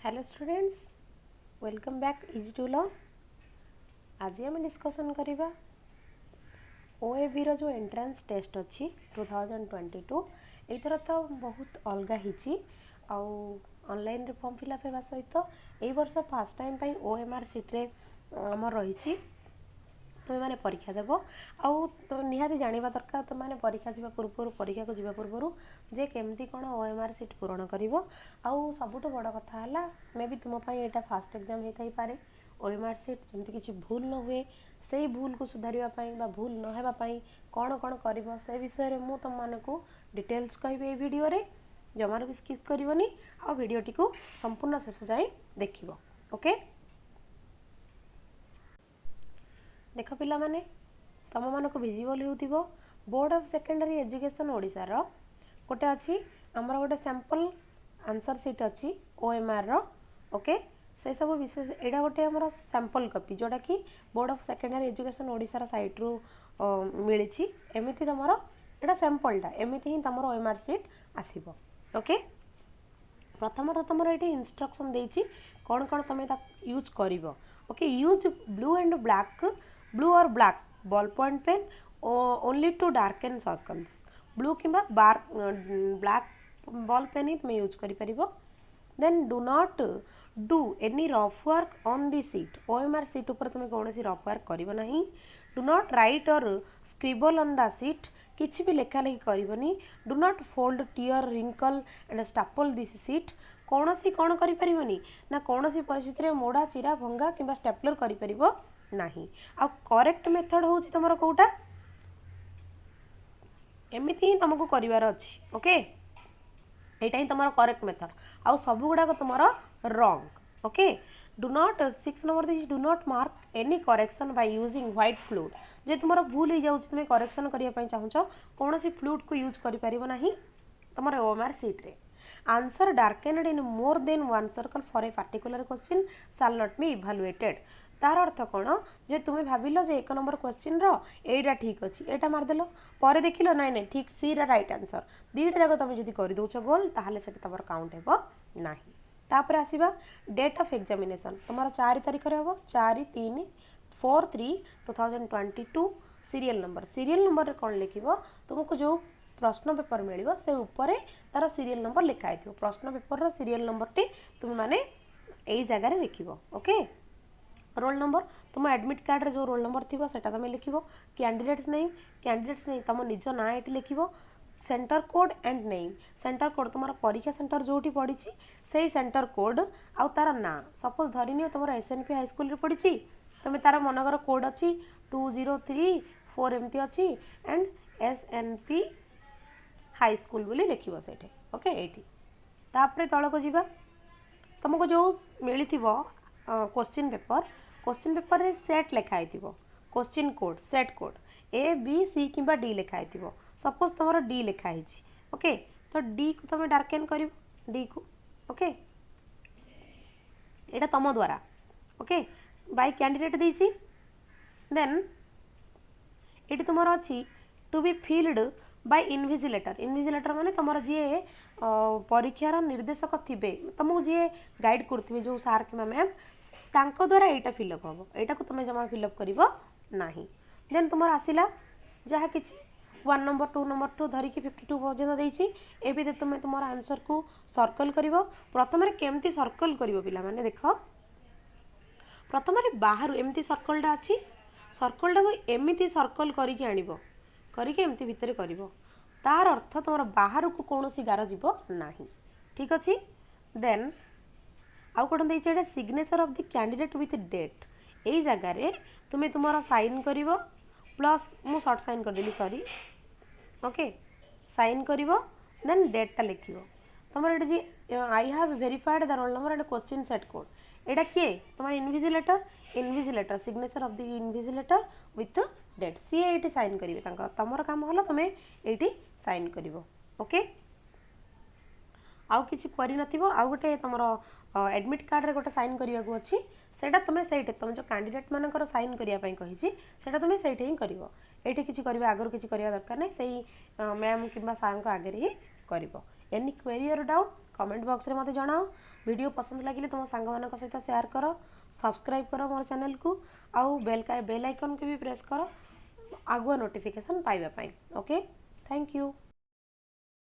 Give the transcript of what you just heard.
Hello students, welcome back easy to learn. आज आम discussion करवा ओएबी रो जो एंट्रेंस टेस्ट अच्छी 2022 एथर तो बहुत अलग ही ऑनलाइन रे फॉर्म फिलअप होगा सहित यही वर्ष फास्ट टाइम पाई ओएमआर सीट्रे आमर रही तुम्हें मैंने परीक्षा देव आउ तो निहाती जाना दरकार तुम मैंने परीक्षा जावा पूर्व परीक्षा को जावा पूर्व जे केमती कौन ओएमआर सीट पूरण कर सबुठ बड़ कथा है मे भी तुमपाई यहाँ फास्ट एग्जाम होता ही पारे ओएमआर सीट जमी किसी भूल न हुए से भूल को सुधारवाई भूल नहेबाई कौन कौन कर से विषय में तुम मानक डिटेल्स कहि ए वीडियो रे जमा भी स्किप करनी आ वीडियोटी को संपूर्ण शेष जाए देख ओके। देख पिला माने तम मानक विजिबल हो बोर्ड ऑफ सेकेंडरी एजुकेशन ओडिशार गोटे अच्छी आमर गोटे सैंपल आंसर सीट अच्छी ओएमआर रो ओके से सब विशेष एटा गोटे आमर सैंपल कॉपी जोटा कि बोर्ड ऑफ सेकेंडरी एजुकेशन ओडिशार साइट रू मिली एमती तुम एटा सैंपलटा एमती ही तुम ओएमआर सीट आसीबो ओके। प्रथम तुम ये इंस्ट्रक्शन देछि कौन कौन तुम यूज कर okay. Use blue and black blue और black ball point pen only to darken circles blue कि ब्लैक बॉल पेन ही तुम यूज कर then do not do any rough work on the sheet OMR sheet ऊपर तुम कौन rough work करना do not write और स्क्रिबल ऑन द सीट किसी भी लेखा लेखि करनी do not fold tear wrinkle and staple this sheet कौन सी कौन करी ना कौन सी परिस्थिति में मोड़ा चिरा भंगा कि स्टेपलर करि नहीं आ करेक्ट मेथड हूँ तुम कौटा एमती ही तुमको करार अच्छी ओके यहाँ ही तुम करेक्ट मेथड आउ सब गुड़ाक तुम wrong okay. Do not 6 number देखिए do not mark any correction by using white fluid जे तुम भूल हो जाऊँ तुम करेक्शन करने चाहूँ कौन सी फ्लूइड को यूज करना तुम ओएमआर सीट रे answer darkened in more than one circle for a particular question shall not be evaluated तार अर्थ कौन जे तुम्हें भाविल जे 1 नंबर क्वेश्चन एटा ठीक अच्छी एटा मारदेल पर देख ना ना ठीक सी राइट आंसर दीटा जाक तुम जब करदे गोल ताहले से तुम काउंट हेब ना। तापर आसीबा डेट ऑफ एग्जामिनेशन तुम 4 तारीख रे हम 4/3/2022 सीरियल नंबर रे कौन लिख तुमको जो प्रश्न पेपर मिल से ऊपर तार सीरियल नंबर लिखाई थो प्रश्न पेपर सीरियल नंबर टी तुम माने यही जगह लिख ओके। रोल नंबर तुम एडमिट कार्ड रे जो रोल नंबर थी सेटा तुम लिख कैंडिडेट्स नहीं तुम निज ना ये लिख centre code and name centre code तुम परीक्षा सेंटर जो पड़ी से सेंटर कोड आउ तार ना सपोज धरनी तुम एसएनपी हाईस्कूल पड़ी तुम तार मनगर कोड अच्छी 2034 एमती अच्छी एंड एसएनपी हाईस्कूल बोली लिख ओके। ये तल को जीवा तुमको जो मिली क्वेश्चन पेपर रे सेट लिखाई question code set code A B C कि डी लिखाई सपोज तुम डी लिखाई ओके तो डी को तुम डार्केन कर डी को ओके यहाँ तुम द्वारा ओके बाय कैंडिडेट देसी देन ये तुम अच्छी to be filled by invigilator माने तुम जी परीक्षार निर्देशक थे तुमको जी गाइड करुवे जो सार कि मैम तांको द्वारा यहाँ फिलअप हम यहाँ को तुम जमा फिलअप कर देन तुम आसला जहाँ कि 1 नंबर 2 नंबर 2 धरिकी 52 पर्यटन देती ए तुम तुम आंसर को सर्कल कर प्रथम केमती सर्कल कर पिला माने देख प्रथम बाहर एमती सर्कलटा अच्छी सर्कलटा को एमती सर्कल करके आनिब करके एमती भितर कर तार अर्थ तुम बाहर को कौन सी गार जीव ना ठीक अच्छे। देन आउ कौन देखिए signature of the candidate with date यही जगार तुम्हें तुम साइन कर प्लस मु शॉर्ट साइन करदेली सॉरी ओके साइन कर देन डेटा लिख तुम ये I have verified the roll number and question set code यहाँ किए तुम invigilator signature of the invigilator with date सी ये साइन करेंगे तुम काम हल तुम्हें ये साइन कर ओके। आउ किसी आउ गोटे तुम एडमिट कार्ड रे गोटे साइन करने को अच्छी सेटा तुम्हें से तुम जो कैंडिडेट मानकर साइन करने कही तुम से ही कर ये किसी आगर किसी करवा दरकार नहीं से मैम कि सार आगे ही कर एनी क्वेरी और डाउट कमेंट बॉक्स रे मते जणाओ। वीडियो पसंद लगिले तुम सांग मानक सहित शेयर करो, सब्सक्राइब करो मोर चैनल को, आउ बेल आइकन को भी प्रेस करो आगुआ नोटिफिकेशन पाइबा पाई। Okay, thank you.